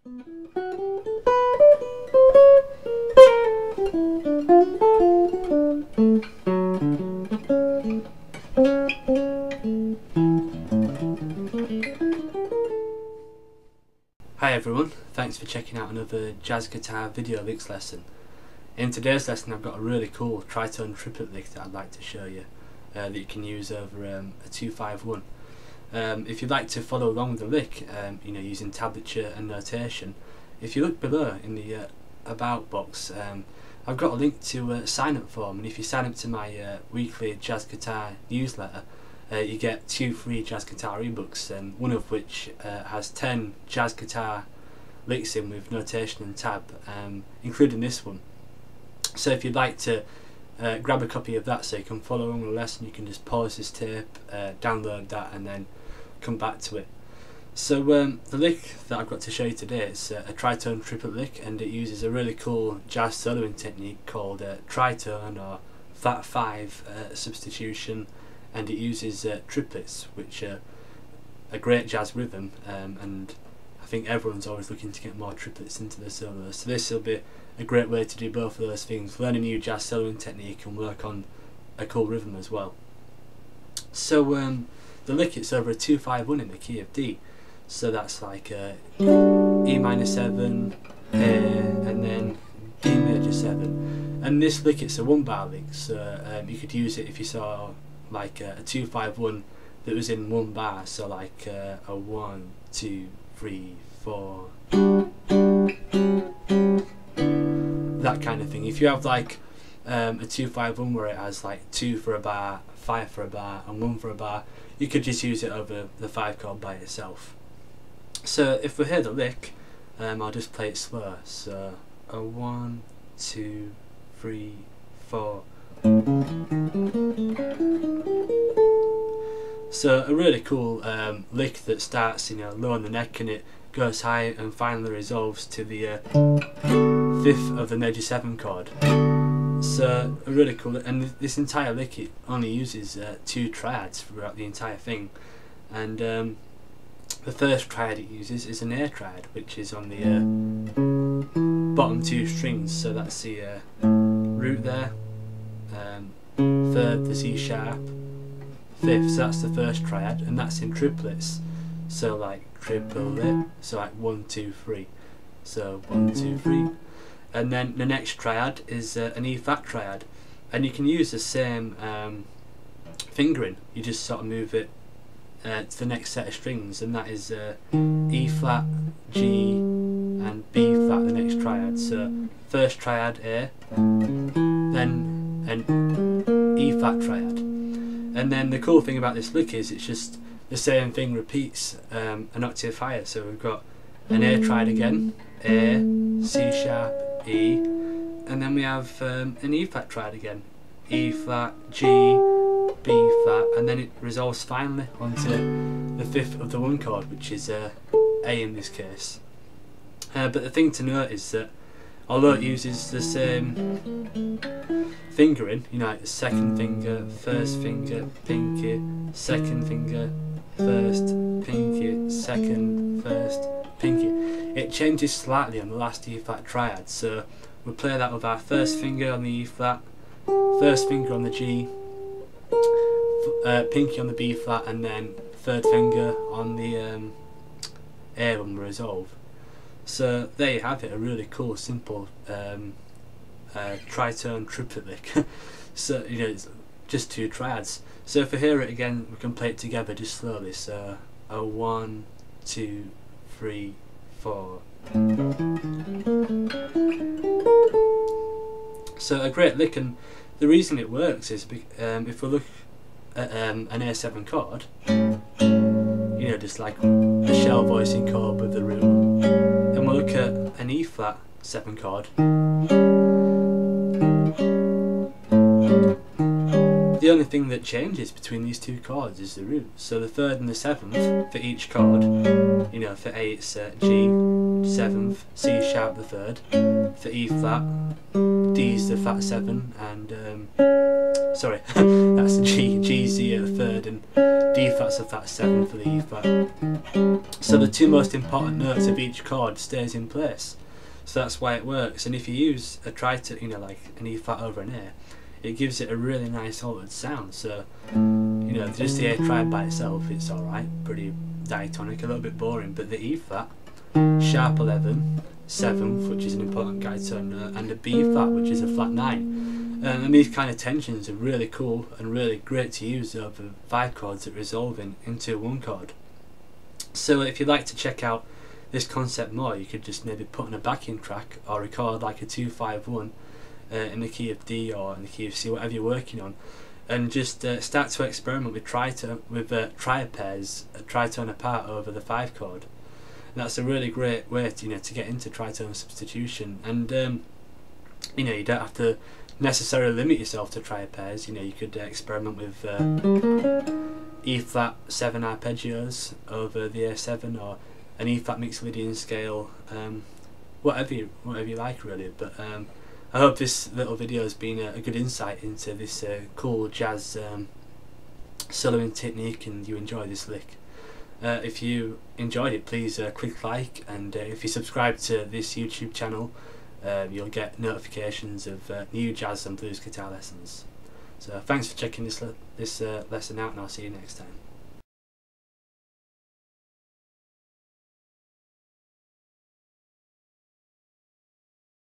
Hi everyone, thanks for checking out another jazz guitar video licks lesson. In today's lesson I've got a really cool tritone triplet lick that I'd like to show you that you can use over a 2-5-1. If you'd like to follow along with the lick, using tablature and notation, if you look below in the about box, I've got a link to a sign up form, and if you sign up to my weekly jazz guitar newsletter, you get 2 free jazz guitar ebooks, one of which has 10 jazz guitar licks in with notation and tab, including this one. So if you'd like to grab a copy of that so you can follow along with the lesson, you can just pause this tape, download that and then come back to it. So the lick that I've got to show you today is a tritone triplet lick, and it uses a really cool jazz soloing technique called tritone or flat 5 substitution, and it uses triplets, which are a great jazz rhythm, and I think everyone's always looking to get more triplets into their solos. So this will be a great way to do both of those things: learn a new jazz soloing technique and work on a cool rhythm as well. So the lick, it's over a 2-5-1 in the key of D. So that's like E minor 7, A, and then D major 7. And this lick, it's a 1-bar lick, so you could use it if you saw like a 2-5-1 that was in 1 bar, so like a 1, 2, 3, 4, that kind of thing. If you have like a 2-5-1 where it has like 2 for a bar, 5 for a bar and 1 for a bar, you could just use it over the 5 chord by itself. So if we hear the lick, I'll just play it slower. So a 1, 2, 3, 4. So a really cool lick that starts low on the neck, and it goes high and finally resolves to the 5th of the major 7 chord. So a really cool, and this entire lick, it only uses 2 triads throughout the entire thing, and the first triad it uses is an A triad, which is on the bottom 2 strings. So that's the root there, 3rd the C sharp, 5th, so that's the first triad, and that's in triplets. So like triplet, so like 1, 2, 3. So 1, 2, 3. And then the next triad is an E flat triad, and you can use the same fingering. You just sort of move it to the next set of strings, and that is E flat, G, and B flat, the next triad. So first triad A, then an E flat triad. And then the cool thing about this lick is it's just the same thing repeats an octave higher. So we've got an A triad again, A, C sharp, E, and then we have an E flat triad again, E flat, G, B flat, and then it resolves finally onto the 5th of the 1 chord, which is A in this case. But the thing to note is that although it uses the same fingering, like the 2nd finger, 1st finger, pinky, 2nd finger, 1st, pinky, 2nd, 1st, pinky, it changes slightly on the last E flat triad. So we'll play that with our 1st finger on the E flat, 1st finger on the G, pinky on the B flat, and then 3rd finger on the A when we resolve. So there you have it, a really cool, simple tritone triplet lick. So it's just 2 triads. So if we hear it again, we can play it together just slowly. So a 1, 2, 3, 4. So a great lick, and the reason it works is if we look at an A7 chord, just like a shell voicing chord with the root, and we'll look at an E flat 7 chord, the only thing that changes between these 2 chords is the root. So the 3rd and the 7th for each chord, for A it's G, 7th, C sharp the 3rd, for E flat, D is the flat 7, and sorry, that's the G's the 3rd, and D flat that's a flat 7 for the E flat. So the two most important notes of each chord stays in place. So that's why it works. And if you use a tritone, you know, like an E flat over an A, it gives it a really nice altered sound. So, you know, just the A triad by itself, it's alright, pretty diatonic, a little bit boring, but the E flat, sharp 11, 7th, which is an important guide tone note, and a B flat, which is a flat 9. And these kind of tensions are really cool and really great to use over 5 chords that resolve into 1 chord. So if you'd like to check out this concept more, you could just maybe put on a backing track or record like a 2-5-1 in the key of D or in the key of C, whatever you're working on, and just start to experiment with triad pairs, a tritone apart over the 5 chord. And that's a really great way to, you know, to get into tritone substitution. And you know, you don't have to necessarily limit yourself to triad pairs. You know, you could experiment with E flat 7 arpeggios over the A7, or an E flat mixed Lydian scale, whatever you like really. But I hope this little video has been a good insight into this cool jazz soloing technique, and you enjoy this lick. If you enjoyed it, please click like, and if you subscribe to this YouTube channel, you'll get notifications of new jazz and blues guitar lessons. So thanks for checking this lesson out, and I'll see you next time.